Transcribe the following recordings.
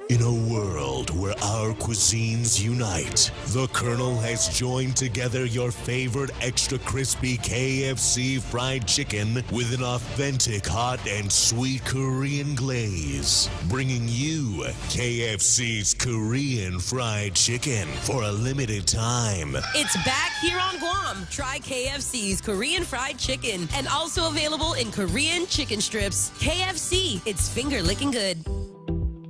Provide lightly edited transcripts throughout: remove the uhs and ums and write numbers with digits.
In a world where our cuisines unite, the Colonel has joined together your favorite extra crispy KFC fried chicken with an authentic hot and sweet Korean glaze, bringing you KFC's Korean fried chicken for a limited time. It's back here on Guam. Try KFC's Korean fried chicken, and also available in Korean chicken strips. KFC, it's finger licking good.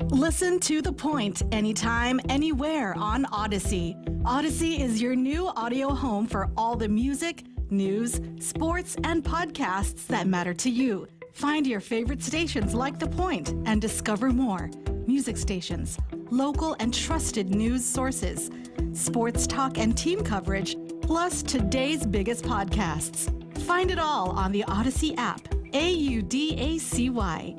Listen to The Point anytime, anywhere on Odyssey. Odyssey is your new audio home for all the music, news, sports, and podcasts that matter to you. Find your favorite stations like The Point and discover more. Music stations, local and trusted news sources, sports talk and team coverage, plus today's biggest podcasts. Find it all on the Odyssey app. AUDACY.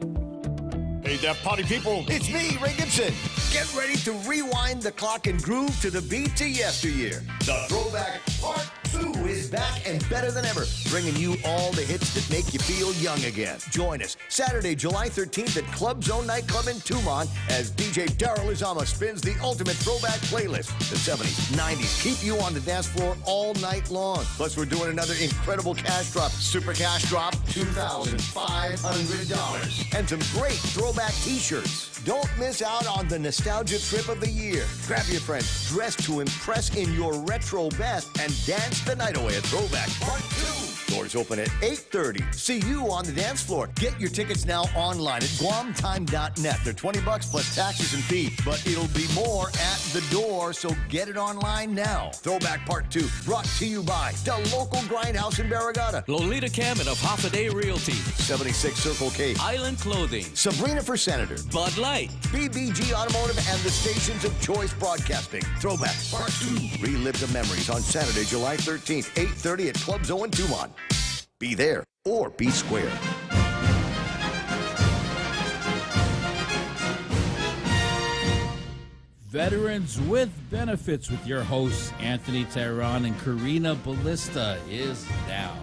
Hey there, party people. It's me, Ray Gibson. Get ready to rewind the clock and groove to the beat to yesteryear. The Throwback Part 2 is back and better than ever, bringing you all the hits that make you feel young again. Join us Saturday, July 13th at Club Zone Nightclub in Tumon as DJ Daryl Izama spins the ultimate throwback playlist. The 70s, 90s keep you on the dance floor all night long. Plus, we're doing another incredible cash drop. Super cash drop, $2,500. And some great throwback t-shirts. Don't miss out on the nostalgia trip of the year. Grab your friends, dress to impress in your retro best, and dance the night away at Throwback Part 2. Doors open at 8:30. See you on the dance floor. Get your tickets now online at guamtime.net. They're $20 plus taxes and fees, but it'll be more at the door, so get it online now. Throwback Part 2, brought to you by the local grindhouse in Barragata, Lolita Camet of Half a Day Realty, 76 Circle K, Island Clothing, Sabrina for Senator, Bud Light, BBG Automotive, and the stations of choice broadcasting. Throwback Part 2. Relive the memories on Saturday, July 13th, 8:30 at Club Zone in Tumon. Be there or be square. Veterans with Benefits with your hosts, Anthony Tehran and Karina Ballista, is now.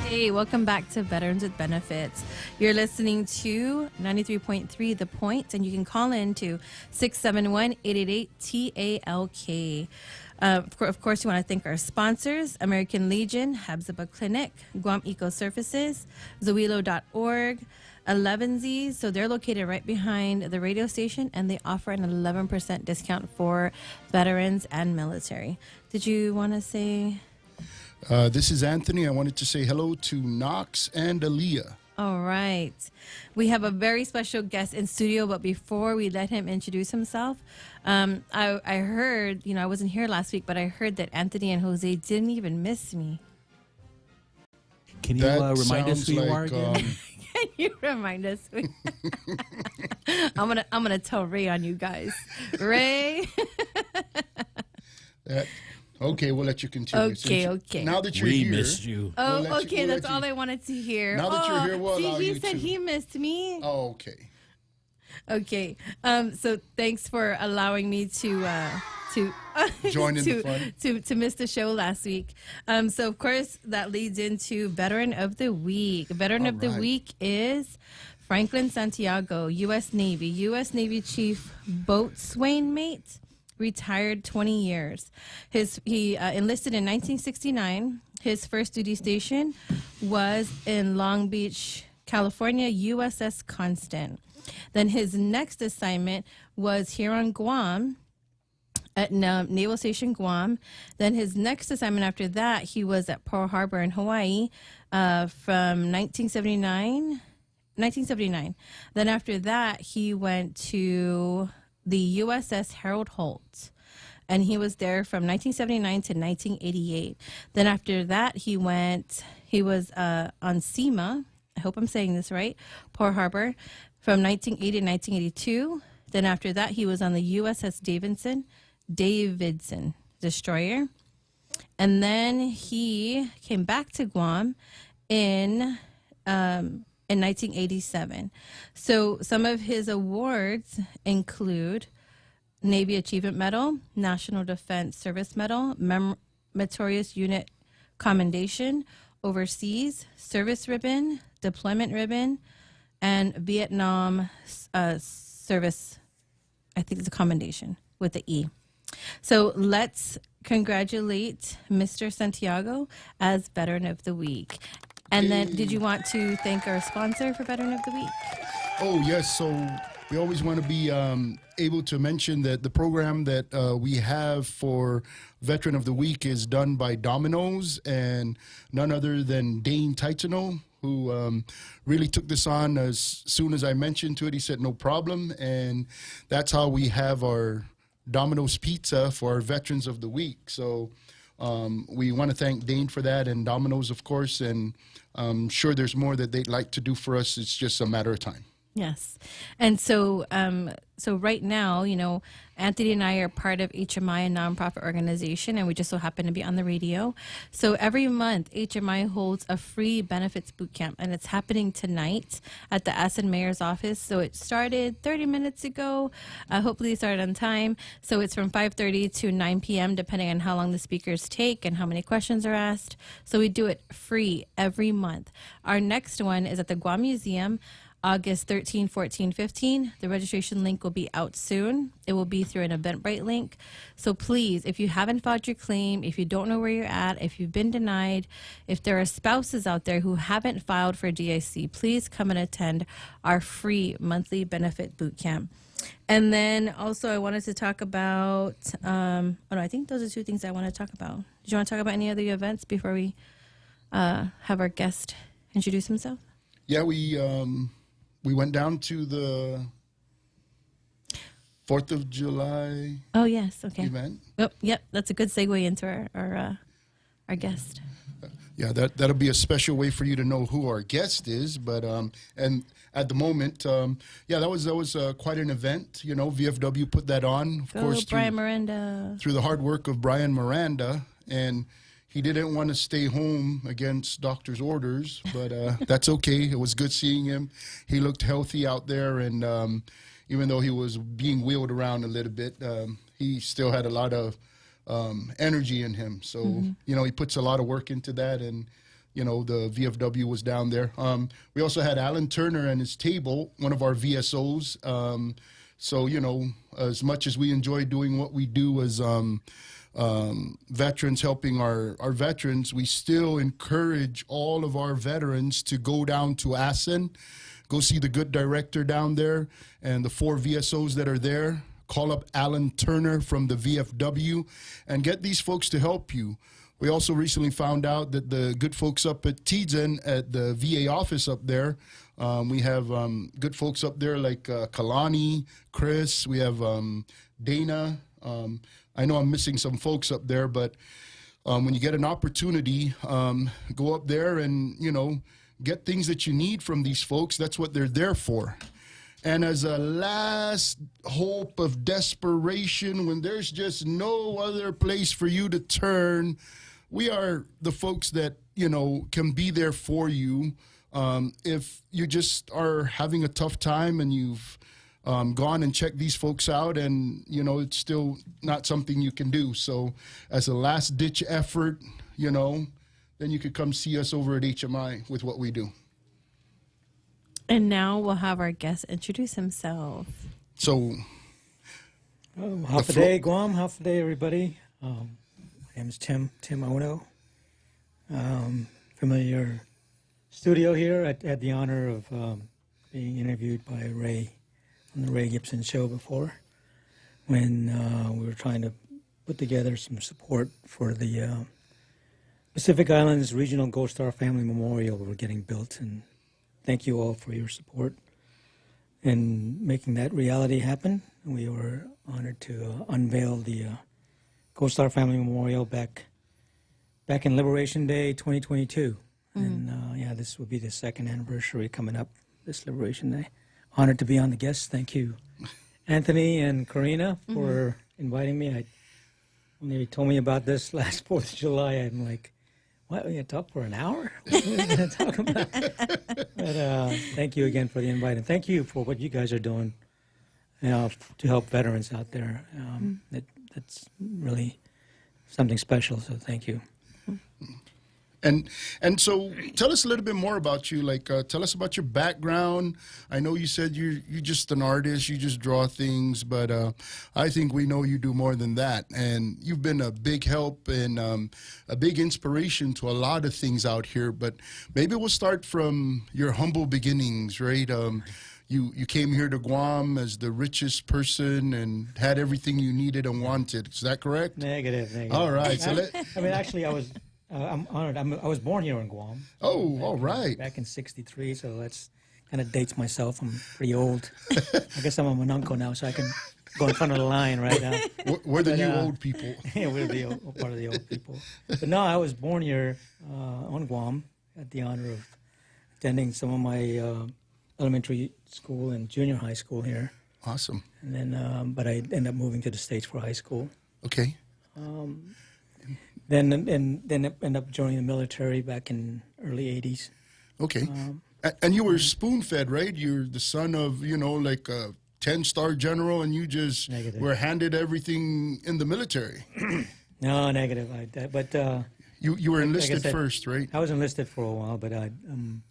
Hey, welcome back to Veterans with Benefits. You're listening to 93.3 The Point, and you can call in to 671-888-TALK. Of course, we want to thank our sponsors, American Legion, Habsaba Clinic, Guam Eco Services, Zoilo.org, 11Z's. So they're located right behind the radio station, and they offer an 11% discount for veterans and military. Did you want to say... This is Anthony. I wanted to say hello to Knox and Aaliyah. All right. We have a very special guest in studio, but before we let him introduce himself, I heard, I wasn't here last week, but I heard that Anthony and Jose didn't even miss me. Can you remind us who you are again? Can you remind us? I'm gonna tell Ray on you guys. Ray. Okay, we'll let you continue. Okay. Now that you're we here. missed you. Oh, okay. That's all I wanted to hear. Now that you're here, we'll allow he you said to. he missed me. Oh, okay. Okay. So thanks for allowing me to join in the fun. To miss the show last week. So of course that leads into Veteran of the Week. Veteran of the Week is Franklin Santiago, U.S. Navy Chief Boatswain Mate. Retired 20 years. He enlisted in 1969. His first duty station was in Long Beach, California, USS Constant. Then his next assignment was here on Guam at Naval Station Guam. Then his next assignment after that, he was at Pearl Harbor in Hawaii from 1979. Then after that, he went to the USS Harold Holt, and he was there from 1979 to 1988. Then after that, he was on SEMA, I hope I'm saying this right, Pearl Harbor, from 1980 to 1982. Then after that, he was on the USS Davidson destroyer. And then he came back to Guam in 1987. So some of his awards include Navy Achievement Medal, National Defense Service Medal, Meritorious Unit Commendation, Overseas Service Ribbon, Deployment Ribbon, and Vietnam service, I think it's a commendation with the E. So let's congratulate Mr. Santiago as Veteran of the Week. And then, did you want to thank our sponsor for Veteran of the Week? Oh, yes. So we always want to be able to mention that the program that we have for Veteran of the Week is done by Domino's and none other than Dane Titano, who really took this on as soon as I mentioned to it. He said, no problem. And that's how we have our Domino's Pizza for our Veterans of the Week. So we want to thank Dane for that and Domino's, of course. And I'm sure there's more that they'd like to do for us. It's just a matter of time. Yes. And so so right now, you know, Anthony and I are part of HMI, a nonprofit organization, and we just so happen to be on the radio. So every month, HMI holds a free benefits boot camp, and it's happening tonight at the Aston Mayor's office. So it started 30 minutes ago. Hopefully it started on time. So it's from 5:30 to 9 p.m., depending on how long the speakers take and how many questions are asked. So we do it free every month. Our next one is at the Guam Museum, August 13, 14, 15. The registration link will be out soon. It will be through an Eventbrite link. So please, if you haven't filed your claim, if you don't know where you're at, if you've been denied, if there are spouses out there who haven't filed for DIC, please come and attend our free monthly benefit boot camp. And then also I wanted to talk about, I think those are two things I want to talk about. Did you want to talk about any other events before we have our guest introduce himself? Yeah, we went down to the 4th of July Oh, yes. Okay. event. Oh, yep. That's a good segue into our guest. Yeah, that'll be a special way for you to know who our guest is. But and at the moment, that was quite an event. You know, VFW put that on, of course, Brian Miranda. through the hard work of Brian Miranda, and he didn't want to stay home against doctor's orders, but that's okay. It was good seeing him. He looked healthy out there, and even though he was being wheeled around a little bit, he still had a lot of energy in him. So, you know, he puts a lot of work into that, and, you know, the VFW was down there. We also had Alan Turner and his table, one of our VSOs. So, you know, as much as we enjoy doing what we do as veterans, helping our veterans, we still encourage all of our veterans to go down to Assen, go see the good director down there and the 4 VSOs that are there. Call up Alan Turner from the VFW and get these folks to help you. We also recently found out that the good folks up at Tizen at the VA office up there, we have good folks up there like Kalani, Chris, we have Dana. I know I'm missing some folks up there, but when you get an opportunity, go up there and, you know, get things that you need from these folks. That's what they're there for. And as a last hope of desperation, when there's just no other place for you to turn, we are the folks that, you know, can be there for you. If you just are having a tough time and you've gone and checked these folks out and, you know, it's still not something you can do. So as a last-ditch effort, you know, then you could come see us over at HMI with what we do. And now we'll have our guest introduce himself. So, half a day, Guam. Half a day, everybody. My name is Tim Ono. Familiar studio here. I had the honor of being interviewed by Ray on the Ray Gibson show before when we were trying to put together some support for the Pacific Islands Regional Gold Star Family Memorial we're getting built. And thank you all for your support in making that reality happen. We were honored to unveil the Gold Star Family Memorial back in Liberation Day 2022. And this will be the second anniversary coming up this Liberation Day. Honored to be on the guest. Thank you, Anthony and Karina, for inviting me. When they told me about this last 4th of July, I'm like, what, we're going to talk for an hour? What are we going to talk about? But thank you again for the invite, and thank you for what you guys are doing, you know, to help veterans out there. That's really something special, so thank you. And so tell us a little bit more about you. Like, tell us about your background. I know you said you're just an artist, you just draw things, but I think we know you do more than that. And you've been a big help and a big inspiration to a lot of things out here. But maybe we'll start from your humble beginnings, right? You came here to Guam as the richest person and had everything you needed and wanted. Is that correct? Negative. All right. So I mean, actually, I'm honored. I was born here in Guam. Oh, all right. Back in '63, so that's kind of dates myself. I'm pretty old. I guess I'm an uncle now, so I can go in front of the line right now. We're the new old people. Yeah, we're the part of the old people. But no, I was born here on Guam. Had the honor of attending some of my elementary school and junior high school here. Awesome. And then, but I ended up moving to the States for high school. Okay. Then ended up joining the military back in early '80s. Okay. And you were spoon-fed, right? You're the son of, like a 10-star general, and you just Negative. were handed everything in the military. No, negative. You were enlisted said, first, right? I was enlisted for a while, but I'm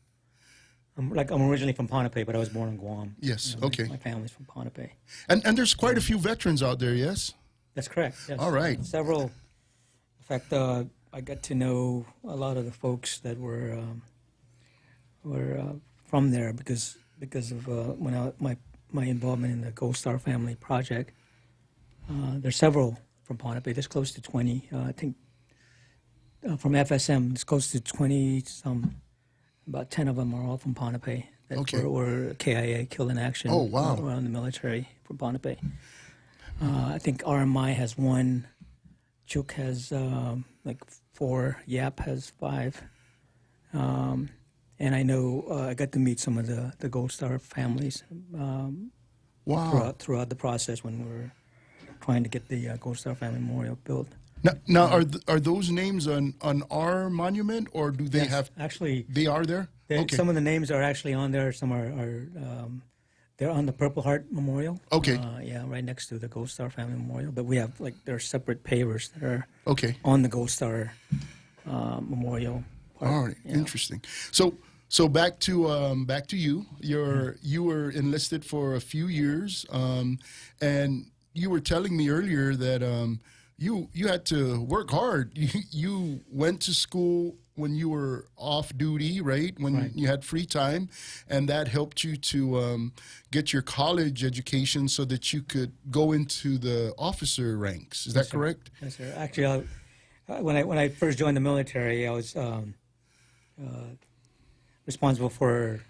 originally from Ponape, but I was born in Guam. Yes. My Okay. family's from Ponape. And there's quite a few veterans out there, yes? That's correct. Yes. All right. Several. In fact, I got to know a lot of the folks that were from there because of my involvement in the Gold Star Family Project. There's several from Ponape. There's close to 20. I think from FSM, it's close to 20 some. About 10 of them are all from Ponape that Okay. were KIA, killed in action. Oh, wow. Around the military from Ponape. I think RMI has 1. Chuk has like 4. Yap has 5. And I know I got to meet some of the Gold Star families Wow. throughout the process when we were trying to get the Gold Star Family Memorial built. Now are those names on our monument, or do they Yes, have? actually, They are there. Okay. some of the names are actually on there. Some are they're on the Purple Heart Memorial. Okay. Yeah, right next to the Gold Star Family Memorial. But we have there are separate pavers that are Okay. on the Gold Star Memorial. Park. All right. Yeah. Interesting. So back to you. You were enlisted for a few years, and you were telling me earlier that you had to work hard. You went to school when you were off duty, right? When Right. you had free time, and that helped you to get your college education so that you could go into the officer ranks. Is that Yes, sir. correct? Yes, sir. Actually, when I first joined the military, I was responsible for.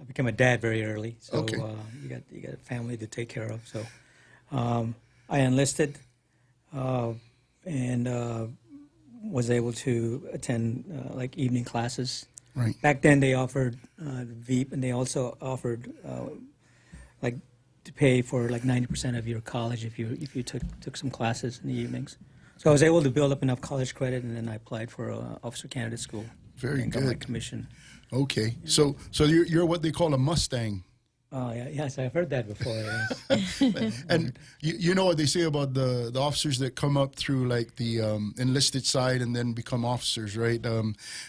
I became a dad very early, so Okay. you got a family to take care of. So I enlisted and was able to attend like evening classes. Right. Back then, they offered VEEP, and they also offered like to pay for like 90% of your college if you took some classes in the evenings. So I was able to build up enough college credit, and then I applied for officer candidate school. Very and got my good. commission. Okay. So you're what they call a Mustang. Oh yeah, yes, I've heard that before. Yes. And you know what they say about the officers that come up through like the enlisted side and then become officers, right?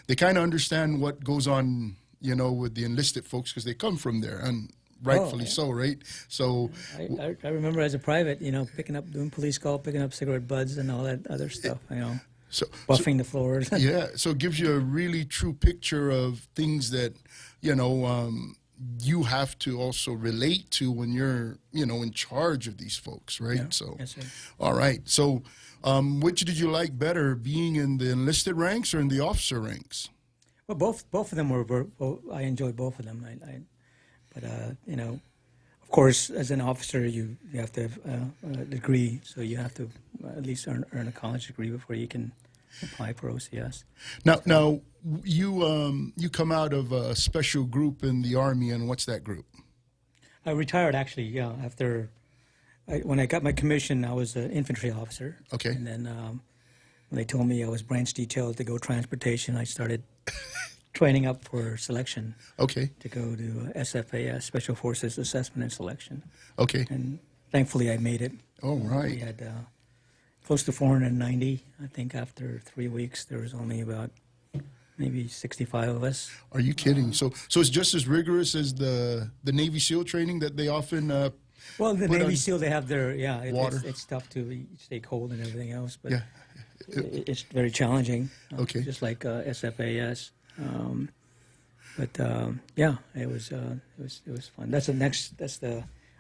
They kind of understand what goes on, with the enlisted folks because they come from there, and rightfully yeah. so, right? So I remember as a private, doing police call, picking up cigarette butts and all that other stuff, buffing the floors. yeah, so it gives you a really true picture of things that you have to also relate to when you're in charge of these folks, right? Yeah. So Yes, sir. all right, so which did you like better, being in the enlisted ranks or in the officer ranks? Well, both of them were. I enjoyed both of them. But of course, as an officer, you have to have a degree, so you have to at least earn a college degree before you can apply for OCS. Now you come out of a special group in the Army, and what's that group? I retired actually. Yeah, after when I got my commission, I was an infantry officer. Okay. And then when they told me I was branch detailed to go transportation, I started training up for selection. Okay. To go to SFAS, Special Forces Assessment and Selection. Okay. And thankfully, I made it. All right. We had close to 490. I think after 3 weeks, there was only about maybe 65 of us. Are you kidding? So it's just as rigorous as the Navy SEAL training that they often. Well, the put Navy on SEAL, they have their water. It's tough to stay cold and everything else, but Yeah. it's very challenging. Okay. Just like SFAS. Yeah, it was fun.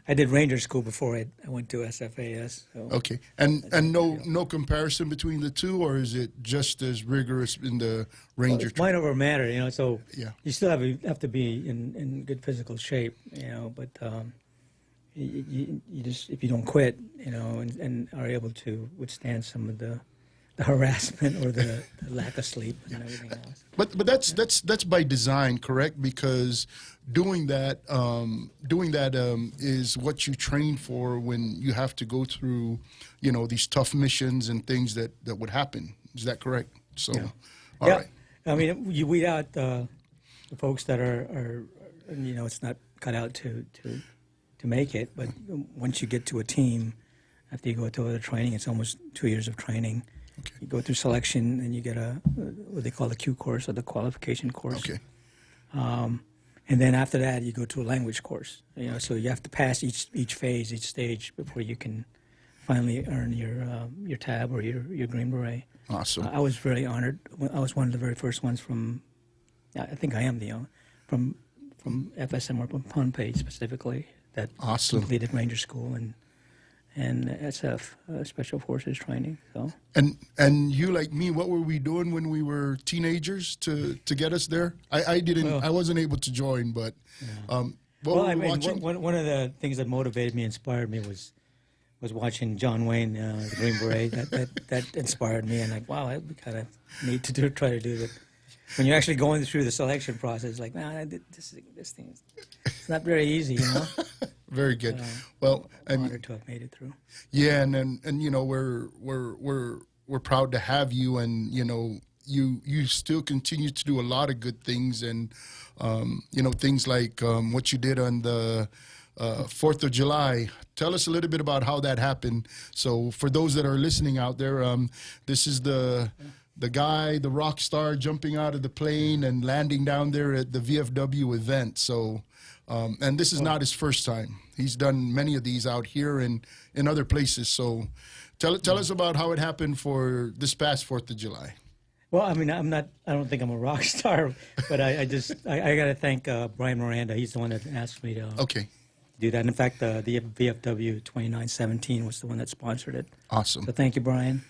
I did Ranger School before I went to SFAS. So Okay, and no comparison between the two, or is it just as rigorous in the Ranger? it's mind over matter, you know. So Yeah. you still have to be in good physical shape, you know. But you just, if you don't quit, you know, and are able to withstand some of the harassment or the lack of sleep and everything else. But that's by design, correct? Because doing that is what you train for when you have to go through, you know, these tough missions and things that would happen. Is that correct? So, all right. I mean, you weed out the folks that are, you know, it's not cut out to make it. But once you get to a team, after you go through the training, it's almost 2 years of training. Okay. You go through selection, and you get what they call the Q course or the qualification course. Okay. And then after that, you go to a language course. You know, so you have to pass each phase, each stage before you can finally earn your tab or your Green Beret. Awesome. I was very honored. I was one of the very first ones from. I think I am from FSM or from Pohnpei specifically that Awesome. completed Ranger School and SF Special Forces training. So. And you, like me, what were we doing when we were teenagers to get us there? I didn't. Well, I wasn't able to join, but what were we watching? One of the things that motivated me, inspired me was watching John Wayne, the Green Beret. that inspired me, and like, wow, we kind of need to try to do that. When you're actually going through the selection process, like, man, this thing, it's not very easy, you know. Very good. Well, I'm honored to have made it through. yeah, and you know, we're proud to have you, and you know, you still continue to do a lot of good things, and you know, things like what you did on the 4th of July. Tell us a little bit about how that happened. So for those that are listening out there, this is the guy, the rock star, jumping out of the plane and landing down there at the VFW event. So, and this is not his first time. He's done many of these out here and in other places. So tell us about how it happened for this past 4th of July. Well, I mean, I don't think I'm a rock star, but I got to thank Brian Miranda. He's the one that asked me to do that. And in fact, the VFW 2917 was the one that sponsored it. Awesome. So thank you, Brian.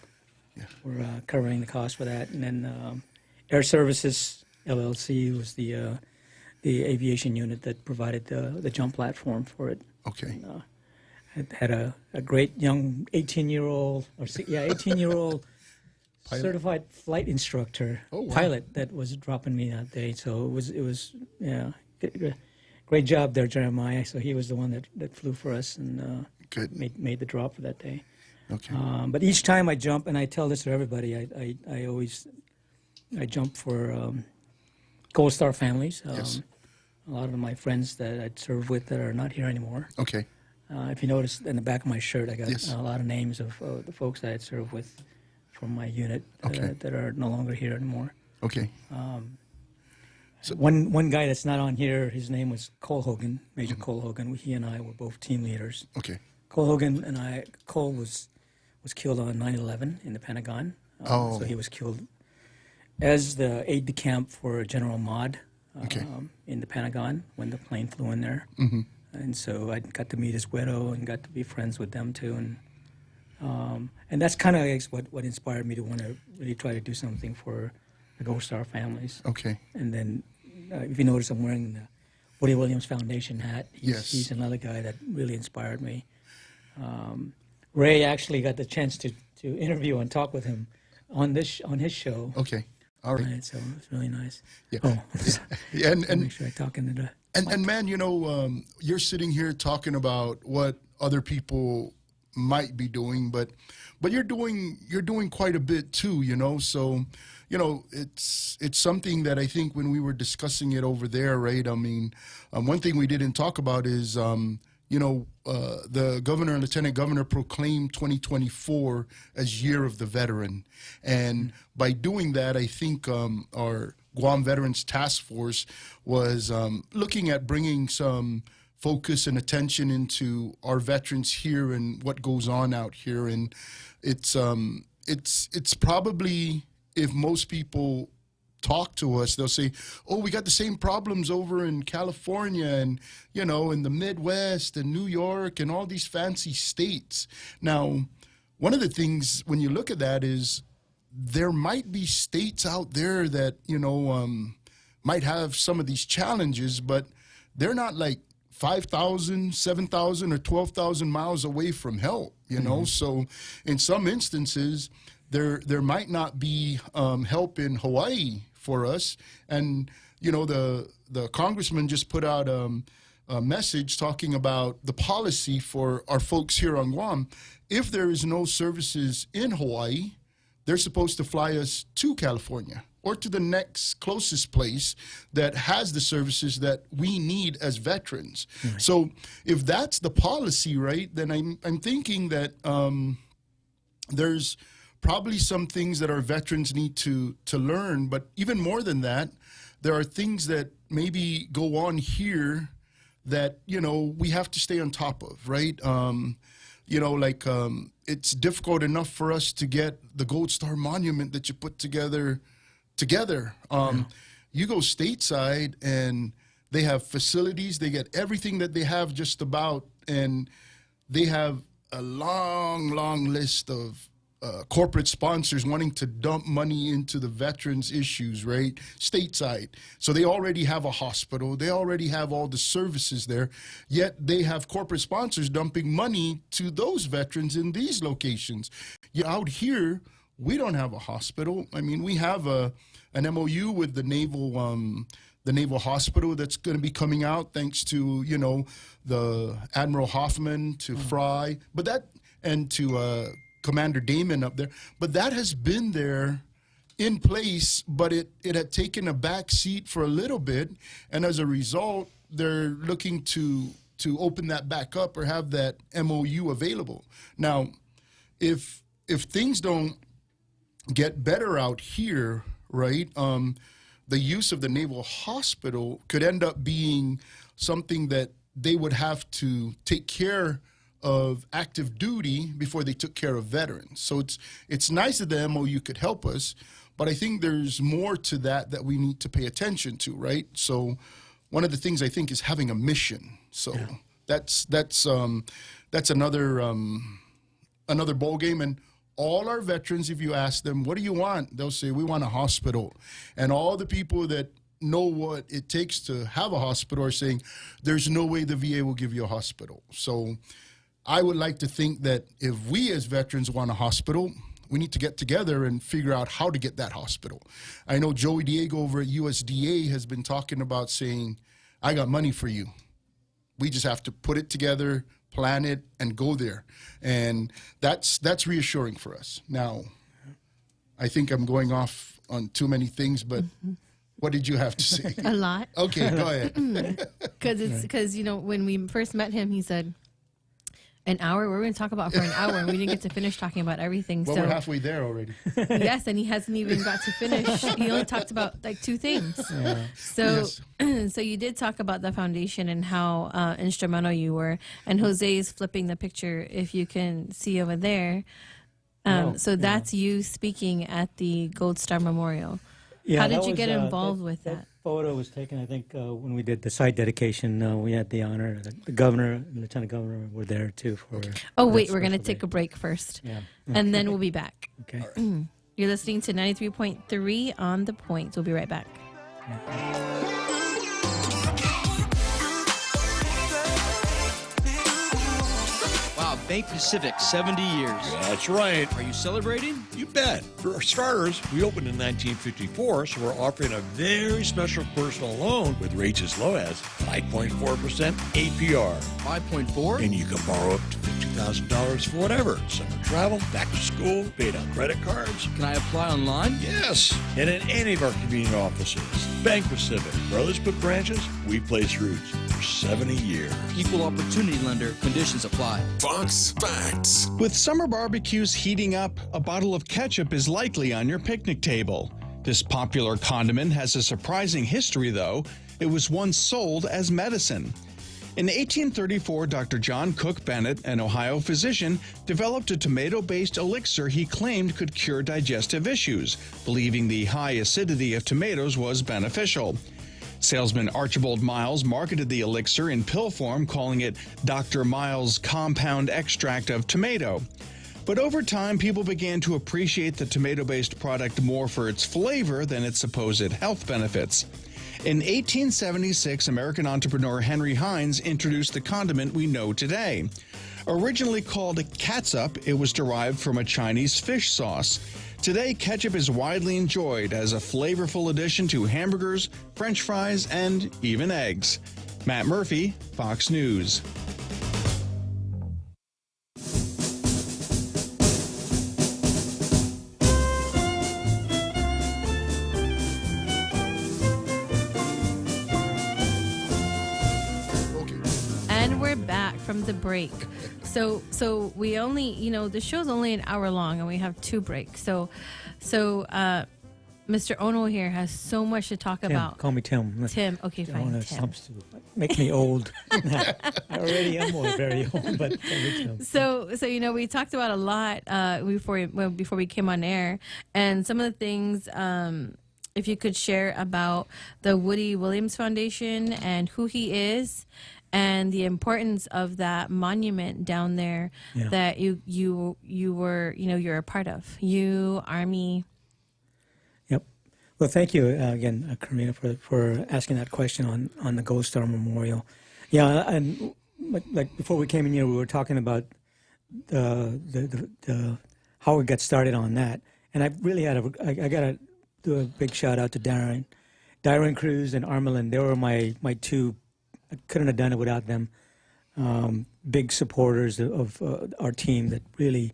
Yeah. We're covering the cost for that. And then Air Services LLC was the aviation unit that provided the jump platform for it. Okay. And, it had a great young 18-year-old certified flight instructor, pilot that was dropping me that day. So it was great job there, Jeremiah. So he was the one that flew for us and made the drop for that day. Okay. But each time I jump, and I tell this to everybody, I jump for Gold Star families. Yes. A lot of my friends that I'd served with that are not here anymore. Okay. If you notice in the back of my shirt, I got Yes. a lot of names of the folks that I'd served with from my unit that are no longer here anymore. Okay. One guy that's not on here, his name was Cole Hogan, Major Cole Hogan. He and I were both team leaders. Okay. Cole Hogan and I, Cole was killed on 9/11 in the Pentagon. So he was killed as the aide-de-camp for General Maude in the Pentagon when the plane flew in there. Mm-hmm. And so I got to meet his widow and got to be friends with them too. And that's kind of what inspired me to want to really try to do something for the Gold Star families. Okay. And then if you notice, I'm wearing the Woody Williams Foundation hat. He's another guy that really inspired me. Ray actually got the chance to interview and talk with him on his show. Okay. All right. So it was really nice. Yeah. Oh, Yeah, and make sure I talk into the. And man, you know, you're sitting here talking about what other people might be doing, but you're doing quite a bit too, you know. So, you know, it's something that I think when we were discussing it over there, right? I mean, one thing we didn't talk about is, you know, the governor and lieutenant governor proclaimed 2024 as Year of the Veteran, and by doing that, I think our Guam Veterans Task Force was looking at bringing some focus and attention into our veterans here and what goes on out here. And it's probably, if most people talk to us, they'll say, oh, we got the same problems over in California and, you know, in the Midwest and New York and all these fancy states. Now, one of the things when you look at that is there might be states out there that, you know, might have some of these challenges, but they're not like 5,000, 7,000, or 12,000 miles away from help, you know? So in some instances, there might not be help in Hawaii for us. And, you know, the congressman just put out a message talking about the policy for our folks here on Guam. If there is no services in Hawaii, they're supposed to fly us to California or to the next closest place that has the services that we need as veterans. Right. So if that's the policy, right, then I'm thinking that there's probably some things that our veterans need to learn, but even more than that, there are things that maybe go on here that, you know, we have to stay on top of, right? You know, like it's difficult enough for us to get the Gold Star Monument that you put together. You go stateside and they have facilities, they get everything that they have just about, and they have a long list of corporate sponsors wanting to dump money into the veterans issues, right? Stateside. So they already have a hospital. They already have all the services there. Yet they have corporate sponsors dumping money to those veterans in these locations. Out here, we don't have a hospital. I mean, we have an MOU with the Naval Hospital that's going to be coming out thanks to, you know, the Admiral Hoffman, to Fry, but that, and to Commander Damon up there, but that has been there in place, but it had taken a back seat for a little bit, and as a result, they're looking to open that back up or have that MOU available. Now, if things don't get better out here, right, the use of the Naval Hospital could end up being something that they would have to take care of active duty before they took care of veterans. So it's nice that the MOU could help us, but I think there's more to that we need to pay attention to, right? So one of the things I think is having a mission. So that's another ball game. And all our veterans, if you ask them, what do you want? They'll say, we want a hospital. And all the people that know what it takes to have a hospital are saying, there's no way the VA will give you a hospital. So I would like to think that if we as veterans want a hospital, we need to get together and figure out how to get that hospital. I know Joey Diego over at USDA has been talking about saying, I got money for you. We just have to put it together, plan it, and go there. And that's reassuring for us. Now, I think I'm going off on too many things, but what did you have to say? A lot. Okay, go ahead. Because, you know, when we first met him, he said, an hour? We're going to talk about for an hour, and we didn't get to finish talking about everything. Well, so we're halfway there already. Yes, and he hasn't even got to finish. He only talked about like two things. Yeah. So, so you did talk about the foundation and how instrumental you were. And Jose is flipping the picture, if you can see over there. So that's you speaking at the Gold Star Memorial. Yeah, how did you get involved with that? Photo was taken, I think, when we did the site dedication. We had the honor. The governor and lieutenant governor were there too. For oh wait, we're gonna take a break first, and then we'll be back. Okay. You're listening to 93.3 on The Point. We'll be right back. Wow, Bank Pacific, 70 years. That's right. Are you celebrating? You bet. For starters, we opened in 1954, so we're offering a very special personal loan with rates as low as 5.4% APR. 5.4? And you can borrow up to $50,000 for whatever. Summer travel, back to school, paid on credit cards. Can I apply online? Yes. And in any of our convenient offices. Bank Pacific. Where others put branches, we place roots for 70 years. Equal opportunity lender. Conditions apply. Fox Facts. With summer barbecues heating up, a bottle of ketchup is likely on your picnic table. This popular condiment has a surprising history, though. It was once sold as medicine. In 1834, Dr. John Cook Bennett, an Ohio physician, developed a tomato-based elixir he claimed could cure digestive issues, believing the high acidity of tomatoes was beneficial. Salesman Archibald Miles marketed the elixir in pill form, calling it Dr. Miles' Compound Extract of Tomato. But over time, people began to appreciate the tomato-based product more for its flavor than its supposed health benefits. In 1876, American entrepreneur Henry Heinz introduced the condiment we know today. Originally called catsup, it was derived from a Chinese fish sauce. Today, ketchup is widely enjoyed as a flavorful addition to hamburgers, French fries, and even eggs. Matt Murphy, Fox News. And we're back from the break. So we only, the show's only an hour long and we have 2 breaks. So Mr. Ono here has so much to talk Tim, about. call me Tim. Tim, okay, fine. Ono Tim. makes me old. I already am very old, but call me Tim. So we talked about a lot before we came on air, and some of the things. If you could share about the Woody Williams Foundation and who he is, and the importance of that monument down there that you were you're a part of, you Army. Yep. Well, thank you again, Karina, for asking that question on the Gold Star Memorial. Yeah, and like before we came in here, we were talking about the how we got started on that, and I really I gotta do a big shout out to Darren Cruz and Armelin. They were my 2. I couldn't have done it without them. Big supporters of our team that really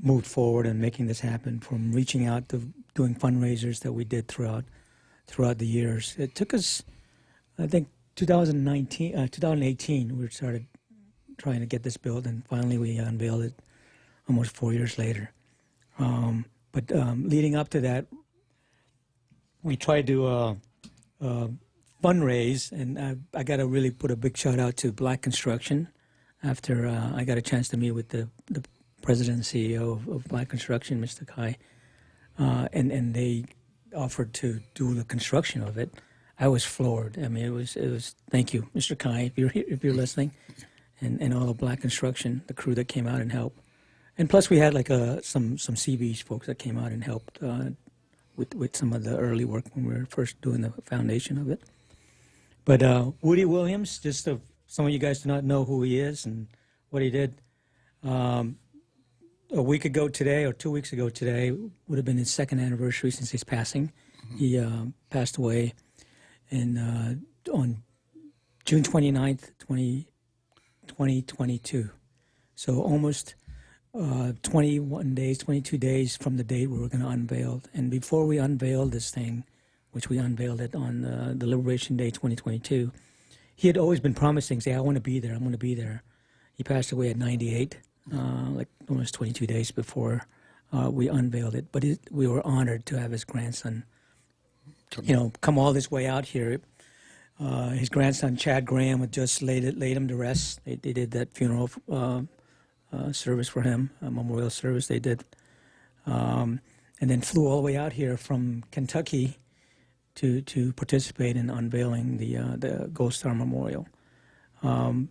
moved forward and making this happen, from reaching out to doing fundraisers that we did throughout the years. It took us, I think, 2018, we started trying to get this built, and finally we unveiled it almost 4 years later. But leading up to that, we tried to fundraise, and I got to really put a big shout out to Black Construction. After I got a chance to meet with the president and CEO of Black Construction, Mr. Kai, and they offered to do the construction of it. I was floored. I mean, it was. Thank you, Mr. Kai, if you're listening, and all of Black Construction, the crew that came out and helped, and plus we had like some CB's folks that came out and helped with some of the early work when we were first doing the foundation of it. But Woody Williams, just so some of you guys do not know who he is and what he did. A week ago today, or 2 weeks ago today, would have been his 2nd anniversary since his passing. Mm-hmm. He passed away on June 29th, 2022. So almost 22 days from the date we were going to unveil. And before we unveiled this thing, which we unveiled it on the Liberation Day 2022, he had always been promising, say, I want to be there, I'm going to be there. He passed away at 98, like almost 22 days before we unveiled it. But we were honored to have his grandson, come all this way out here. His grandson, Chad Graham, had just laid him to rest. They did that funeral service for him, a memorial service they did. And then flew all the way out here from Kentucky to participate in unveiling the Gold Star Memorial. And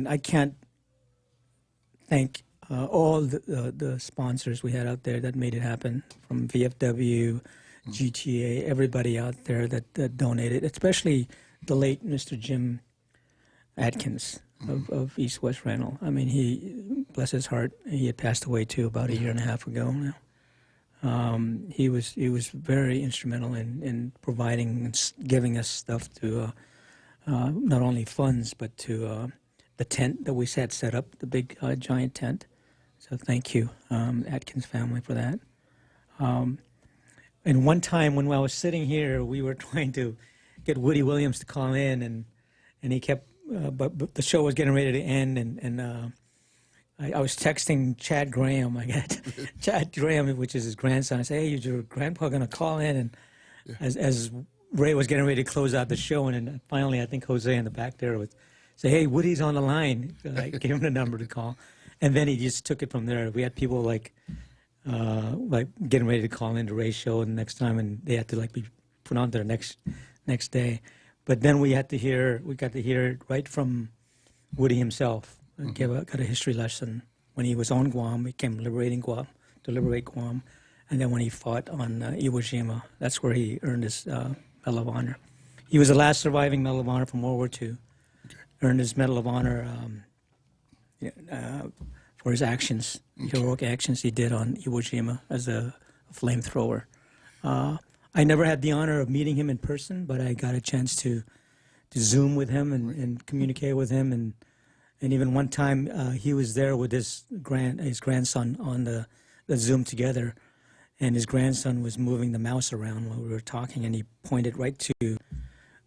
I can't thank all the sponsors we had out there that made it happen, from VFW, GTA, everybody out there that donated, especially the late Mr. Jim Atkins of East West Rental. I mean, he, bless his heart, he had passed away too about a year and a half ago now. He was very instrumental in providing and giving us stuff to not only funds, but to the tent that we had set up, the big giant tent. So thank you, Atkins family, for that. And one time when I was sitting here, we were trying to get Woody Williams to call in, and he kept, but the show was getting ready to end, and I was texting Chad Graham. I got Chad Graham, which is his grandson. I said, "Hey, is your grandpa going to call in?" And as Ray was getting ready to close out the show, and then finally, I think Jose in the back there would say, "Hey, Woody's on the line." So I gave him the number to call, and then he just took it from there. We had people like getting ready to call in to Ray's show the next time, and they had to like be put on there next day. But then we got to hear it right from Woody himself. Got a history lesson when he was on Guam. He came to liberate Guam, and then when he fought on Iwo Jima, that's where he earned his Medal of Honor. He was the last surviving Medal of Honor from World War II. Earned his Medal of Honor for his actions, heroic actions he did on Iwo Jima as a flamethrower. I never had the honor of meeting him in person, but I got a chance to Zoom with him and communicate with him, and even one time he was there with his grandson on the Zoom together, and his grandson was moving the mouse around while we were talking, and he pointed right to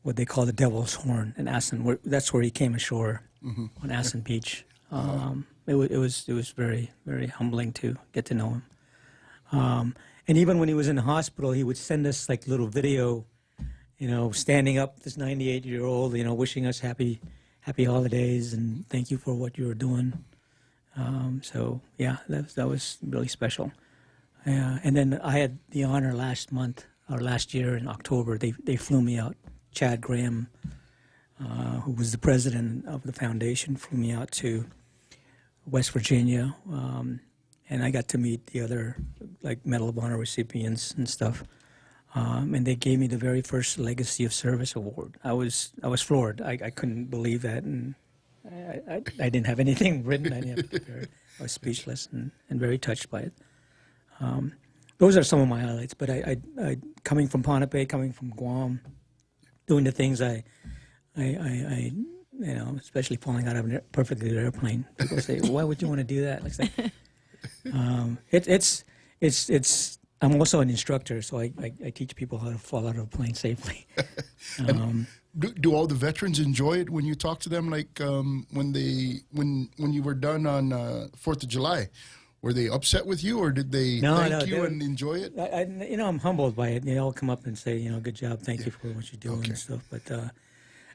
what they call the Devil's Horn in Assen. That's where he came ashore on Assen Beach. It was very, very humbling to get to know him. And even when he was in the hospital, he would send us like little video, standing up, this 98-year-old, wishing us happy holidays and thank you for what you were doing. So yeah, that was really special. And then I had the honor last year in October, they flew me out. Chad Graham, who was the president of the foundation, flew me out to West Virginia, and I got to meet the other Medal of Honor recipients and stuff. And they gave me the very first Legacy of Service Award. I was floored. I couldn't believe that, and I didn't have anything written. I didn't have to prepare. I was speechless and very touched by it. Those are some of my highlights. But I coming from Ponape, coming from Guam, doing the things I especially falling out of a perfectly good airplane. People say, "Why would you want to do that?" It's. I'm also an instructor, so I teach people how to fall out of a plane safely. Do all the veterans enjoy it when you talk to them? Like when you were done on 4th of July, were they upset with you, or did they thank you and enjoy it? I'm humbled by it. They all come up and say, "Good job, thank you for what you're doing," and stuff.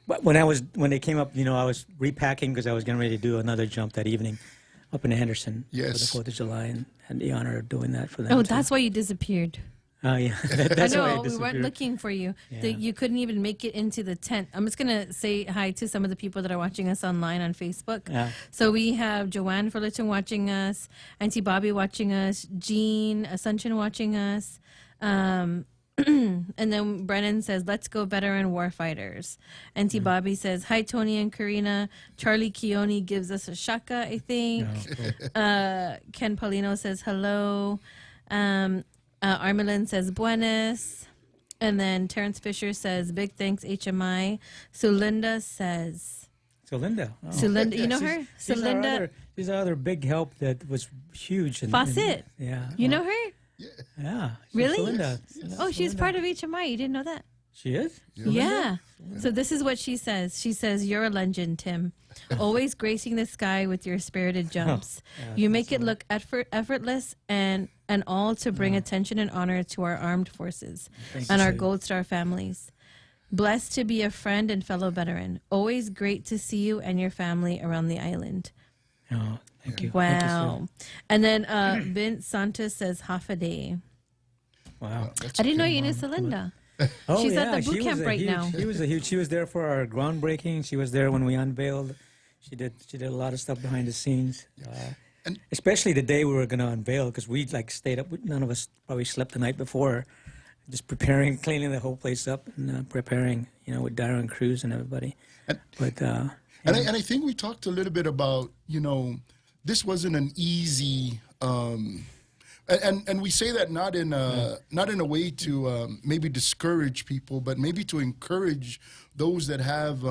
But when they came up, I was repacking because I was getting ready to do another jump that evening up in Henderson for the 4th of July, and had the honor of doing that for them. Oh, that's why you disappeared. Oh, yeah. That's I know, why I we disappeared. weren't looking for you. Yeah. You couldn't even make it into the tent. I'm just going to say hi to some of the people that are watching us online on Facebook. Yeah. So we have Joanne Fullerton watching us, Auntie Bobby watching us, Jean Assumption watching us. And then Brennan says, "Let's go veteran warfighters." Auntie Bobby says, "Hi, Tony and Karina." Charlie Keone gives us a shaka, I think. Ken Paulino says, "Hello." Armelin says, "Buenas." And then Terrence Fisher says, "Big thanks, HMI." Sulinda says... Sulinda. You know her? Sulinda. She's our other big help that was huge. Fawcett. Yeah. You know her? Yeah. Really? Sulinda. Oh, she's part of HMI. You didn't know that? She is? Yeah. So this is what she says. She says, "You're a legend, Tim. Always gracing the sky with your spirited jumps. You make it look effortless and all to bring attention and honor to our armed forces and our Gold Star families. Blessed to be a friend and fellow veteran. Always great to see you and your family around the island." Oh, thank you. Wow. Thank you, And then Vince Santos says, "Half a day." Wow. I didn't know you knew Celinda. She's at the boot camp right now. She was there for our groundbreaking. She was there when we unveiled. She did a lot of stuff behind the scenes. And especially the day we were going to unveil, because we stayed up. None of us probably slept the night before, just preparing, cleaning the whole place up, and preparing, with Darren Cruz and everybody. And I think we talked a little bit about, this wasn't an easy, and we say that not in a way to maybe discourage people, but maybe to encourage those that have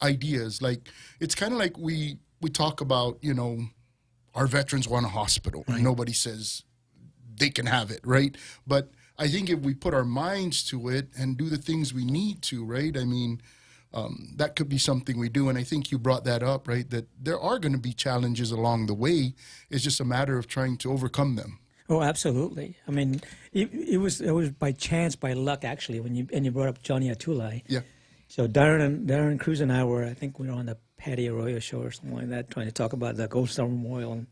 ideas. Like, it's kind of like we talk about, our veterans want a hospital. Right. Nobody says they can have it, right? But I think if we put our minds to it and do the things we need to, right? I mean, that could be something we do. And I think you brought that up, right? That there are going to be challenges along the way. It's just a matter of trying to overcome them. Oh, absolutely. I mean, it was by chance, by luck, actually, when you brought up Johnny Atulai. Yeah. So Darren Cruz and I were, I think we were on the Patty Arroyo show or something like that, trying to talk about the Gold Star Memorial,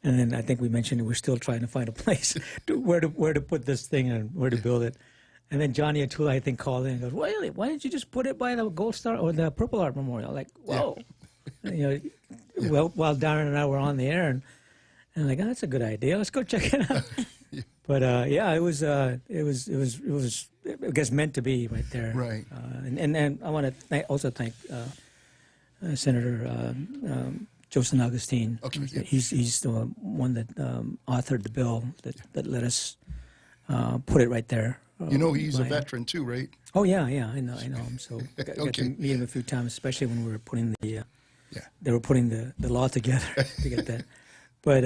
and then I think we mentioned we're still trying to find a place where to put this thing and where to build it. And then Johnny Atulai, I think, called in and goes, "Why didn't you just put it by the Gold Star or the Purple Heart Memorial?" Like, whoa. Yeah. Well, while Darren and I were on the air, and like, oh, that's a good idea. Let's go check it out. But it was I guess meant to be right there. Right. And I want to also thank Senator Joseph Augustine. Okay. Yeah. He's the one that authored the bill that let us put it right there. He's a veteran too, right? Oh yeah, I know him. So got to meet him a few times, especially when we were putting they were putting the law together to get that. But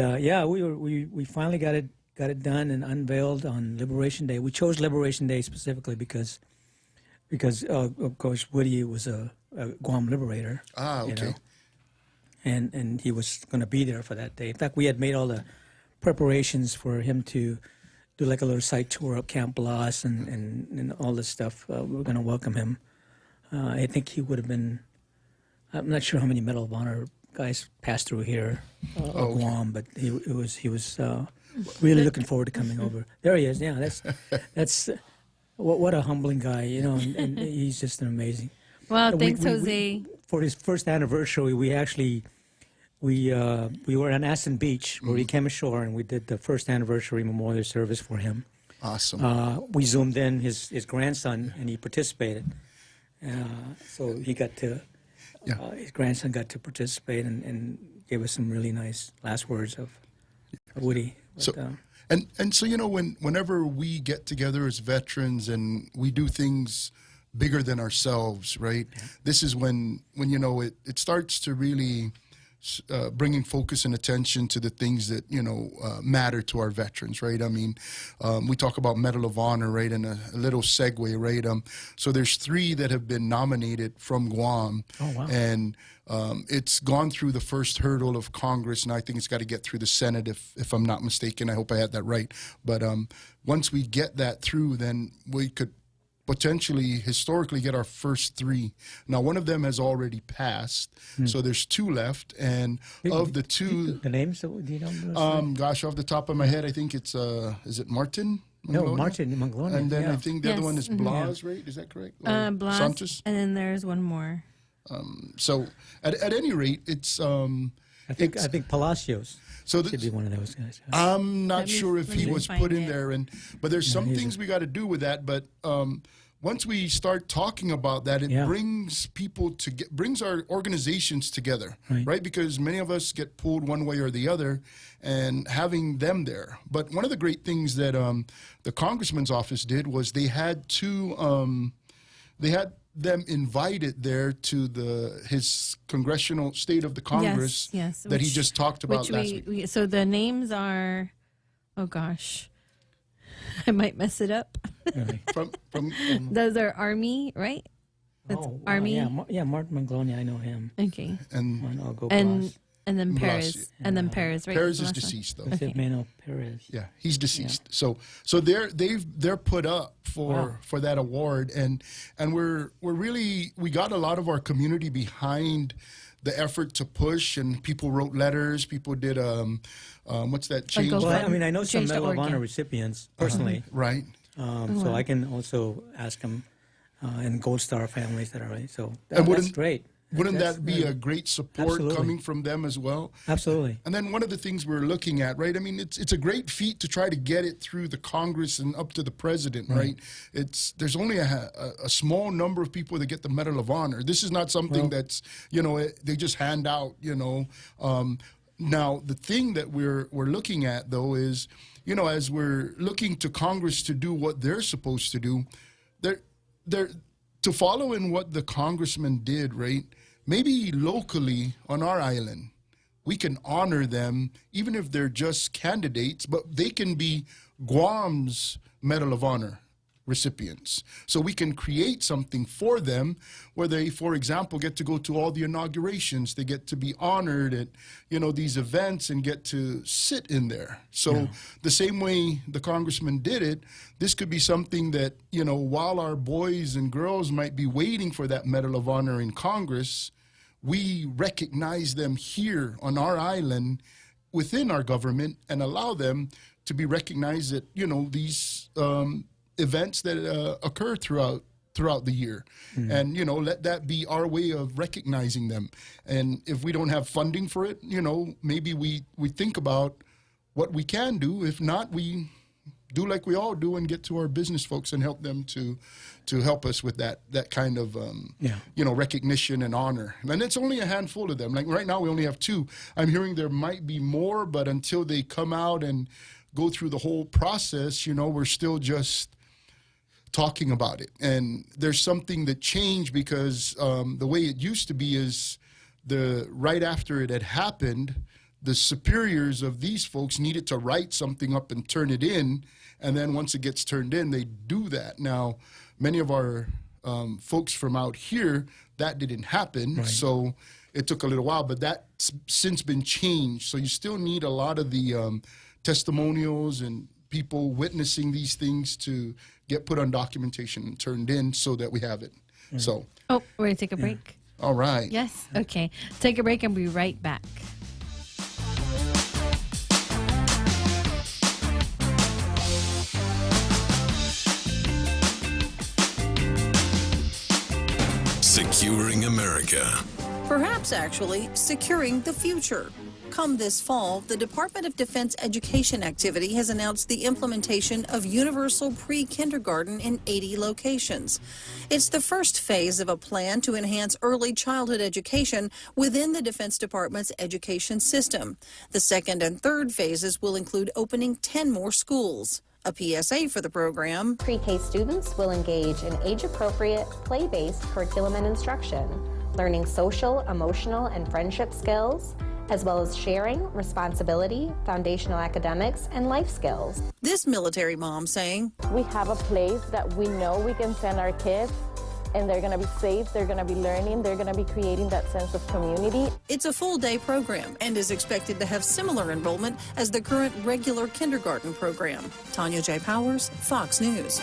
we finally got it done and unveiled on Liberation Day. We chose Liberation Day specifically because of course Woody was a Guam liberator. Ah, okay. And he was going to be there for that day. In fact, we had made all the preparations for him to do like a little site tour of Camp Blas and all this stuff. We were going to welcome him. I think he would have been. I'm not sure how many Medal of Honor guys passed through here, Guam, but he was really looking forward to coming over. There he is. Yeah, that's what a humbling guy, and he's just an amazing. Well, thanks, Jose. For his first anniversary, we actually we were on Aston Beach where he came ashore, and we did the first anniversary memorial service for him. Awesome. We zoomed in his grandson, and he participated. So he got to. His grandson got to participate and gave us some really nice last words of Woody. But, So whenever we get together as veterans and we do things bigger than ourselves, right? Yeah. This is when it starts to really bringing focus and attention to the things that matter to our veterans, right? I mean, we talk about Medal of Honor, right? And a little segue, right? So there's 3 that have been nominated from Guam. Oh wow! And it's gone through the first hurdle of Congress, and I think it's got to get through the Senate, if I'm not mistaken. I hope I had that right. But once we get that through, then we could potentially historically get our first 3. Now, one of them has already passed, so there's 2 left, and of the 2, the names, do you know? Gosh, off the top of my head, I think it's is it Martin? No, Martin Manglona. And then I think the other one is Blas, right? Is that correct? Blas, Santos? and then there's one more. So at any rate, it's I think Palacios. So should be one of those guys. I'm not sure if he was put in there, but there's some things we got to do with that. But once we start talking about that, it brings people brings our organizations together, right? Because many of us get pulled one way or the other, and having them there. But one of the great things that the Congressman's office did was they had them invited there to his congressional state of the Congress that he just talked about last week. So the names are, oh gosh, I might mess it up. Really? from Those are Army, right? That's Army. Martin Manglona, I know him. Okay. And then Perez, Blas, and then Perez, right? Perez is deceased, though. Okay. Manuel Perez. Yeah, he's deceased. Yeah. So they're put up for that award, and we're really, we got a lot of our community behind the effort to push, and people wrote letters. People did what's that change? Well, I mean, I know some Medal of Honor recipients personally, right? So I can also ask them, and Gold Star families that are right. So that's great. Wouldn't that be a great support coming from them as well? Absolutely. And then one of the things we're looking at, right? I mean, it's a great feat to try to get it through the Congress and up to the president, right? There's only a small number of people that get the Medal of Honor. This is not something that's they just hand out. Now the thing that we're looking at though is, as we're looking to Congress to do what they're supposed to do, they're to follow in what the congressman did, right? Maybe locally on our island, we can honor them, even if they're just candidates, but they can be Guam's Medal of Honor recipients. So we can create something for them where they, for example, get to go to all the inaugurations. They get to be honored at, these events and get to sit in there. So the same way the congressman did it, this could be something that, while our boys and girls might be waiting for that Medal of Honor in Congress, we recognize them here on our island within our government and allow them to be recognized at, these events that occur throughout the year. And, let that be our way of recognizing them. And if we don't have funding for it, maybe we think about what we can do. If not, we do like we all do and get to our business folks and help them to help us with that kind of, recognition and honor. And it's only a handful of them. Like right now, we only have 2. I'm hearing there might be more, but until they come out and go through the whole process, we're still just talking about it. And there's something that changed because the way it used to be is right after it had happened, the superiors of these folks needed to write something up and turn it in. And then once it gets turned in, they do that. Now, many of our folks from out here, that didn't happen. Right. So it took a little while, but that's since been changed. So you still need a lot of the testimonials and people witnessing these things to get put on documentation and turned in so that we have it. So. Oh, we're going to take a break. All right. Yes. Okay. Take a break and be right back. Securing America. Perhaps actually securing the future. Come this fall, the Department of Defense Education Activity has announced the implementation of universal pre-kindergarten in 80 locations. It's the first phase of a plan to enhance early childhood education within the Defense Department's education system. The second and third phases will include opening 10 more schools. A PSA for the program. Pre-K students will engage in age-appropriate, play-based curriculum and instruction, learning social, emotional, and friendship skills, as well as sharing, responsibility, foundational academics, and life skills. This military mom saying, we have a place that we know we can send our kids and they're going to be safe, they're going to be learning, they're going to be creating that sense of community. It's a full-day program and is expected to have similar enrollment as the current regular kindergarten program. Tanya J. Powers, Fox News.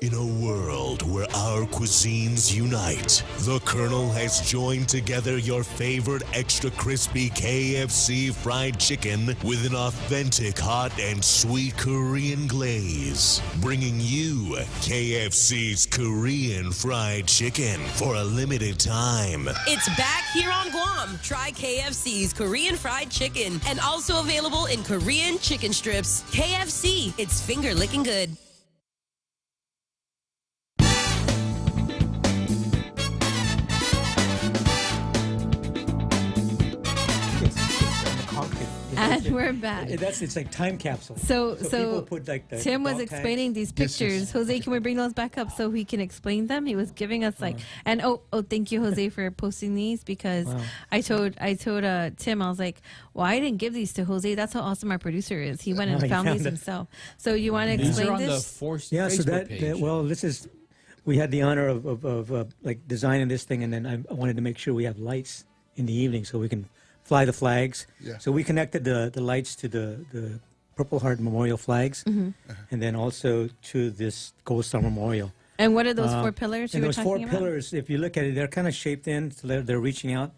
In a world where our cuisines unite, the Colonel has joined together your favorite extra crispy KFC fried chicken with an authentic hot and sweet Korean glaze, bringing you KFC's Korean fried chicken for a limited time. It's back here on Guam. Try KFC's Korean fried chicken and also available in Korean chicken strips. KFC, it's finger licking good. And we're back. It's like time capsule. So people put like the Tim was dog explaining tags. these pictures. Jose, can we bring those back up so he can explain them? He was giving us and thank you, Jose, for posting these because I told Tim, I was like, well, I didn't give these to Jose. That's how awesome our producer is. He went and found these himself. So you want to explain These are on this? the Force Yeah, Facebook so that page. this is, we had the honor of like designing this thing, and then I wanted to make sure we have lights in the evening so we can fly the flags. Yeah. So we connected the lights to the Purple Heart Memorial flags, and then also to this Gold Star Memorial. And what are those 4 pillars you and were those 4 talking about? pillars, if you look at it, they're kind of shaped in, so they're reaching out.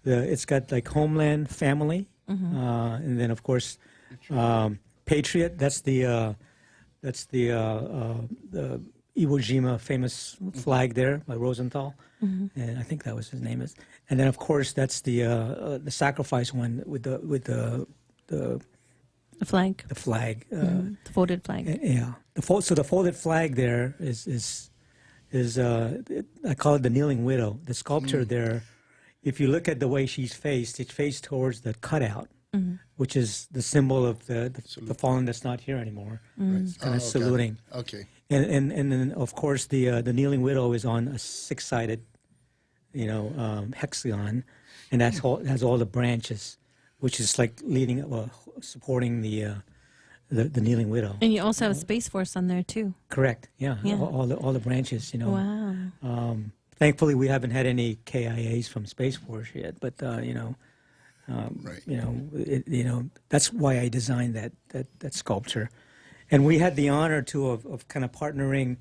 It's got like homeland, family, and then of course patriot. That's the Iwo Jima famous flag there by Rosenthal, and I think that was his name is. And then of course that's the sacrifice one with the flag. The flag. The folded flag. Yeah. So the folded flag there is I call it the kneeling widow. The sculpture there, if you look at the way she's faced, it's faced towards the cutout, which is the symbol of the fallen that's not here anymore. It's kind of saluting. Okay. And then of course the kneeling widow is on a 6-sided, hexagon, and has all the branches, which is like supporting the the Kneeling Widow. And you also have Space Force on there too. Correct. Yeah. Yeah. All the branches. Wow. Thankfully, we haven't had any KIAs from Space Force yet, but that's why I designed that sculpture, and we had the honor of kind of partnering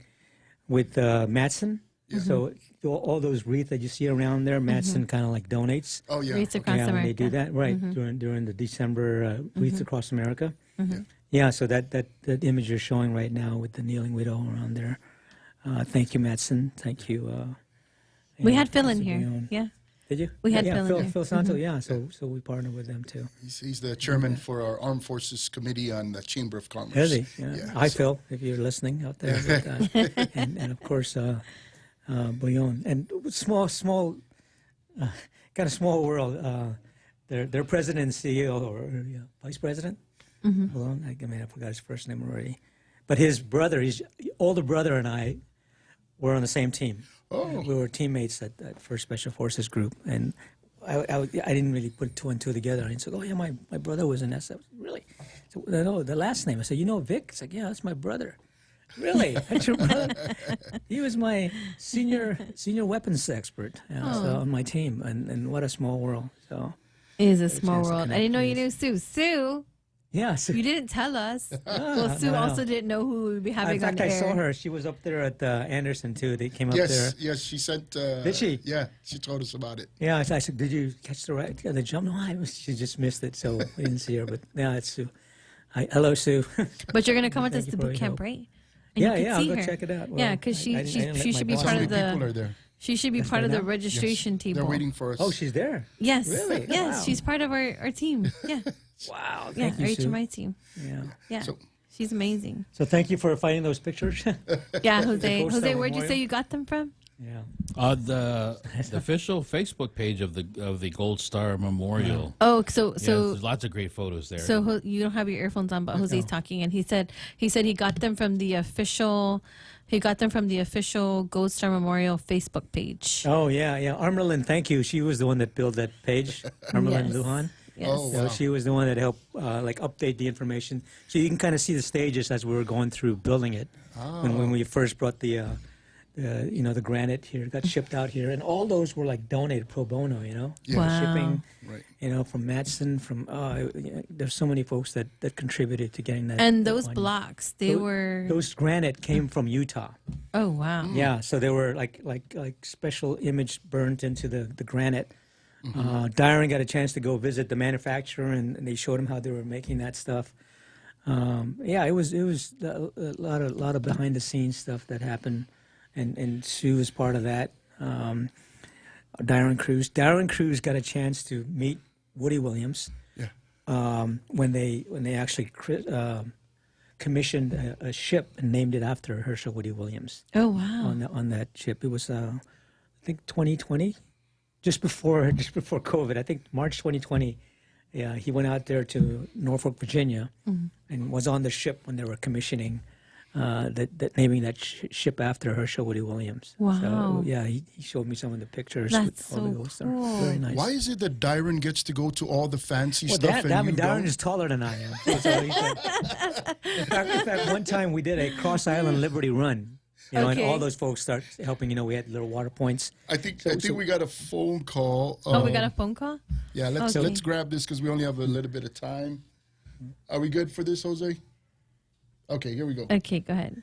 with Matson. So all those wreaths that you see around there, Matson kind of like donates. Oh yeah, Wreaths across When America. they do that right during the December Wreaths Across America. Mm-hmm. Yeah, so that image you're showing right now with the Kneeling Widow around there. Thank you, Matson. Thank you. We had Phil in Mr. here. Leon. Yeah. Did you? We had Phil in here. Phil Santo. Yeah, so we partnered with them too. He's the chairman for our Armed Forces Committee on the Chamber of Commerce. Is he? Yeah. Yeah, Hi, so- Phil, if you're listening out there. But, and of course, Bouillon. And small, kind of small world. Their president and CEO, or vice president. Bouillon, I forgot his first name already. But his brother, his older brother, and I were on the same team. Oh. We were teammates at 1st Special Forces Group, and I didn't really put two and two together. And he said, "Oh yeah, my brother was in that." Really? So, no, the last name. I said, "You know Vic?" It's like, "Yeah, that's my brother." Really? That's your brother? He was my senior weapons expert so on my team, and what a small world. So It is a Had a small chance to world. I connect didn't know with you knew Sue. Sue, yeah. So, you didn't tell us. Well, Sue no. also didn't know who we would be having in fact, on I air. saw her. She was up there at Anderson too. They came up there. Yes, she sent. Did she? Yeah, she told us about it. Yeah, I said, "Did you catch the jump?" No, she just missed it, so we didn't see her. But yeah, it's Sue. Hello, Sue. But you're going to come with us Thank you to for boot your camp, help. right? And you Yeah, can yeah, I'll see go her. check it out. Yeah, Well, because I didn't let she my should be boss part How of many the. people are there? She should be That's part right of the now? registration table. They're waiting for us. Oh, she's there. Yes. Really? Yes, Wow. she's part of our team. Yeah. Wow. Yeah, Thank you, our Sue. HMI team. Yeah. Yeah. So- She's amazing. So thank you for finding those pictures. Yeah, Jose. Gold Jose, Star where'd you say Memorial. you got them from? Yeah. The official Facebook page of the Gold Star Memorial. Oh, so There's lots of great photos there. So you don't have your earphones on, but Jose's talking, and he said he got them from the official. He got them from the official Gold Star Memorial Facebook page. Oh yeah, yeah. Armelin, thank you. She was the one that built that page. Armelin Yes. Lujan. Yes. Oh, So wow. she was the one that helped update the information. So you can kind of see the stages as we were going through building it. When we first brought the granite here, got shipped out here, and all those were like donated pro bono. Yeah. Wow. Shipping. Right. From Matson, there's so many folks that contributed to getting that. And that those money. blocks, they were. Those granite came from Utah. Oh wow. Yeah, so they were like special image burnt into the granite. Dyron got a chance to go visit the manufacturer, and they showed him how they were making that stuff. It was a lot of behind the scenes stuff that happened, and Sue was part of that. Darren Cruz got a chance to meet Woody Williams. Yeah. When they actually commissioned a ship and named it after Herschel Woody Williams. Oh wow. On that ship, it was I think 2020, just before COVID. I think March 2020. Yeah, he went out there to Norfolk, Virginia, and was on the ship when they were commissioning naming that ship after Herschel Woody Williams. Wow. So yeah, he showed me some of the pictures. That's with all the so Gold Star. cool. Very nice. Why is it that Dyron gets to go to all the fancy Well, stuff and you Darren don't? is taller than I am. So in fact, one time we did a Cross Island Liberty Run. And Okay. all those folks start helping. We had little water points. I think we got a phone call. We got a phone call. Yeah, let's Okay. let's grab this because we only have a little bit of time. Are we good for this, Jose? Okay, here we go. Okay, go ahead.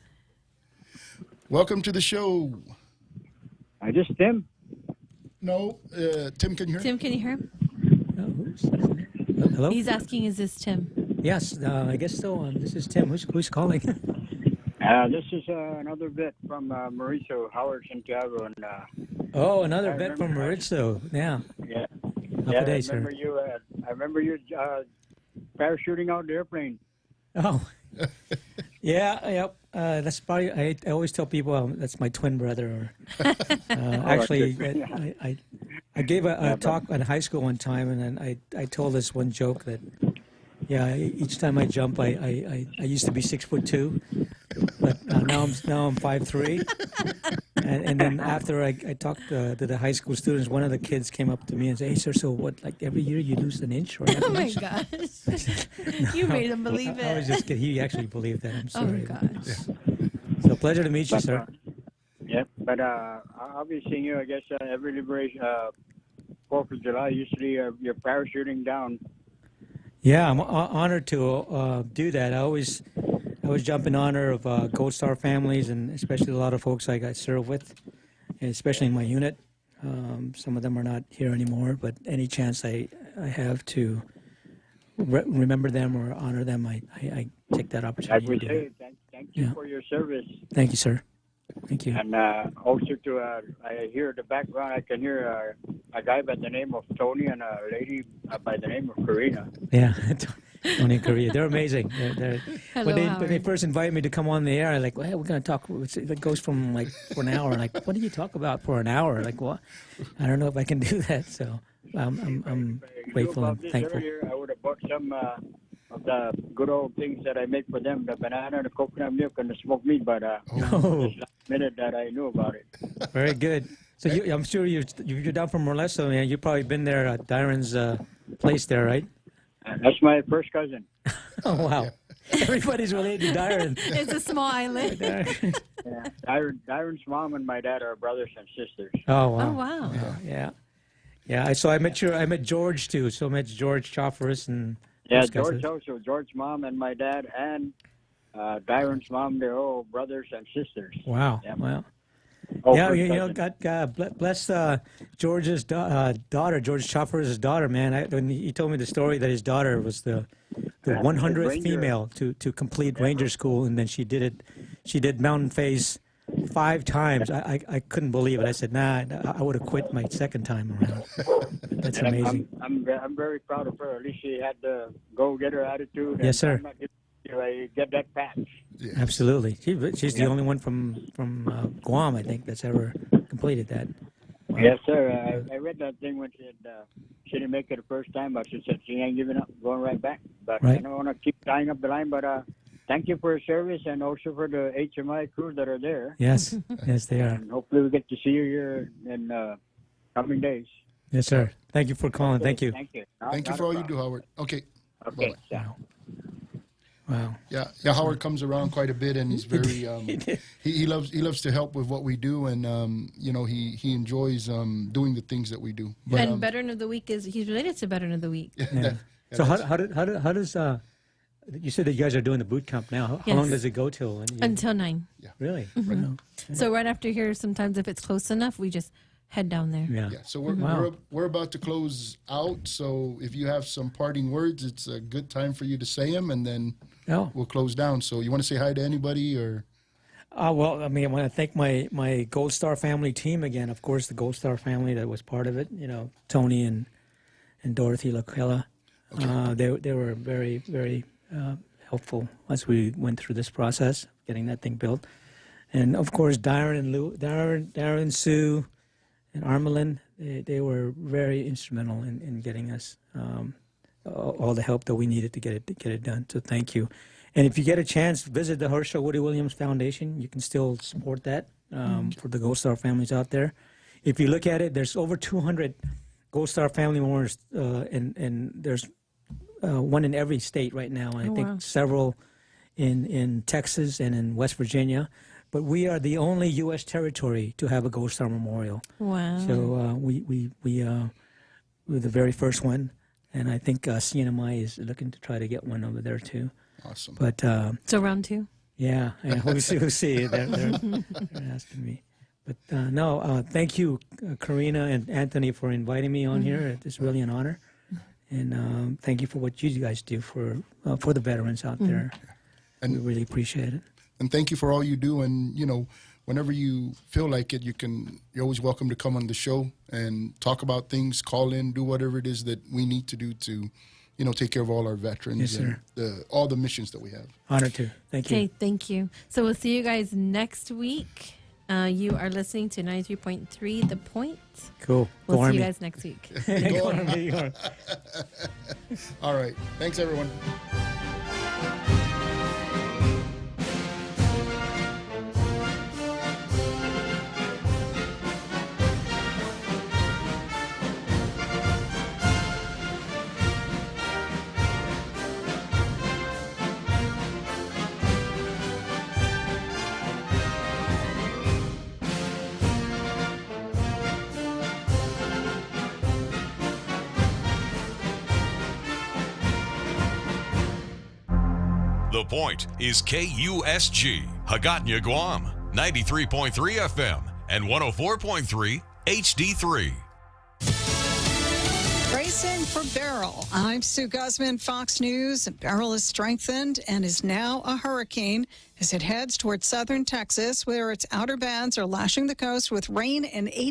Welcome to the show. I just Tim. No, Tim, can you hear? Tim, can you hear him? Hello. He's asking, "Is this Tim?" Yes, I guess so. This is Tim. Who's calling? This is another vet from Mauricio, Howard, Santiago, and Oh, another I vet from remember- Mauricio. Yeah. yeah, Happy day, I sir. remember you. I remember you parachuting out the airplane. Oh. Yeah. Yep. That's probably. I always tell people that's my twin brother. Actually, I gave a talk in high school one time, and then I told this one joke that. Yeah, each time I jump, I used to be 6'2", but now I'm 5'3", And then after I talked to the high school students, one of the kids came up to me and said, "Hey, sir, so what? Like every year you lose an inch or half Oh an my inch?" gosh. You made him believe I was it. just kidding. He actually believed that. I'm Oh sorry. gosh. So pleasure to meet you, sir. Yep, but I'll be seeing you, I guess, every Liberation, 4th of July. Usually you're parachuting down. Yeah, I'm honored to do that. I always jump in honor of Gold Star families, and especially a lot of folks I got served with, and especially in my unit. Some of them are not here anymore, but any chance I have to remember them or honor them, I take that opportunity. Like we to do say, it. thank you for your service. Thank you, sir. Thank you. And also to, I hear the background, I can hear a guy by the name of Tony and a lady by the name of Karina. Yeah, Tony and Korea, they're amazing. Hello, When they first invited me to come on the air, I'm like, well, we're going to talk. It goes from like for an hour. Like, what do you talk about for an hour? Like, what? I don't know if I can do that. So I'm grateful and thankful. Earlier, I would have bought some of the good old things that I make for them, the banana, the coconut milk, and the smoked meat, but just last minute that I knew about it. Very good. So I'm sure you're down from Molesto, man. You've probably been there at Darren's place there, right? That's my first cousin. Oh, wow. Everybody's related to Darren. It's a small island. Yeah. Darren's mom and my dad are brothers and sisters. Oh, wow. Oh, wow. Yeah. So I met George, too. So I met George Chofferis and... Yeah, George also. George's mom and my dad and Darren's mom, they're all brothers and sisters. Wow. Yeah. Wow. Oh, Yeah, God bless George's daughter, George Choffer's daughter, man. When he told me the story that his daughter was the 100th female to complete Ranger School, and then she did Mountain Phase 5 times. I couldn't believe it. I said, nah, I would have quit my second time around. That's amazing. I'm very proud of her. At least she had the go-getter attitude. Yes, sir. I'm not I get that patch. Yeah. Absolutely. She's the only one from Guam, I think, that's ever completed that. Wow. Yes, sir. I read that thing when she didn't make it the first time, but she said she ain't giving up, going right back. But Right. I don't want to keep tying up the line, but thank you for your service and also for the HMI crew that are there. Yes, yes, they are. And hopefully we get to see you here in coming days. Yes, sir. Thank you for calling. Okay, Thank you. Thank you. Thank you for all you do, Howard. Okay. Okay. Bye-bye. So. Wow. Yeah. Howard comes around quite a bit, and he's very he loves to help with what we do, and he enjoys doing the things that we do. But, And Veteran of the Week he's related to Veteran of the Week. Yeah. So how does you said that you guys are doing the boot camp now? How Yes. long does it go till? Until 9. Really? Mhm. So right after here, sometimes if it's close enough, we just head down there. Yeah. So Wow. we're about to close out. So if you have some parting words, it's a good time for you to say them, and then we'll close down. So you want to say hi to anybody or? Well, I mean, I want to thank my Gold Star family team again. Of course, the Gold Star family that was part of it. Tony and Dorothy Lacella. Okay. They were very, very helpful as we went through this process, getting that thing built. And of course, Darren, Sue, and Armelin, they were very instrumental in getting us all the help that we needed to get it done. So thank you. And if you get a chance, visit the Herschel Woody Williams Foundation. You can still support that for the Gold Star families out there. If you look at it, there's over 200 Gold Star family members, and there's one in every state right now. And I think several in Texas and in West Virginia. But we are the only U.S. territory to have a Gold Star Memorial. Wow. So we're the very first one. And I think CNMI is looking to try to get one over there, too. Awesome. But so round 2? Yeah. We'll see. They're asking me. But thank you, Karina and Anthony, for inviting me on here. It's really an honor. And thank you for what you guys do for the veterans out there. And we really appreciate it. And thank you for all you do. And, whenever you feel like it, you're always welcome to come on the show and talk about things, call in, do whatever it is that we need to do to, take care of all our veterans. Yes, sir. And all the missions that we have. Honored to. Thank you. Okay, thank you. So we'll see you guys next week. You are listening to 93.3 The Point. Cool. We'll Go see you Army. guys next week. Go Army. All right. Thanks, everyone. The Point is KUSG, Hagåtña, Guam, 93.3 FM and 104.3 HD3. Racing for Beryl. I'm Sue Guzman, Fox News. Beryl is strengthened and is now a hurricane as it heads towards southern Texas, where its outer bands are lashing the coast with rain and 80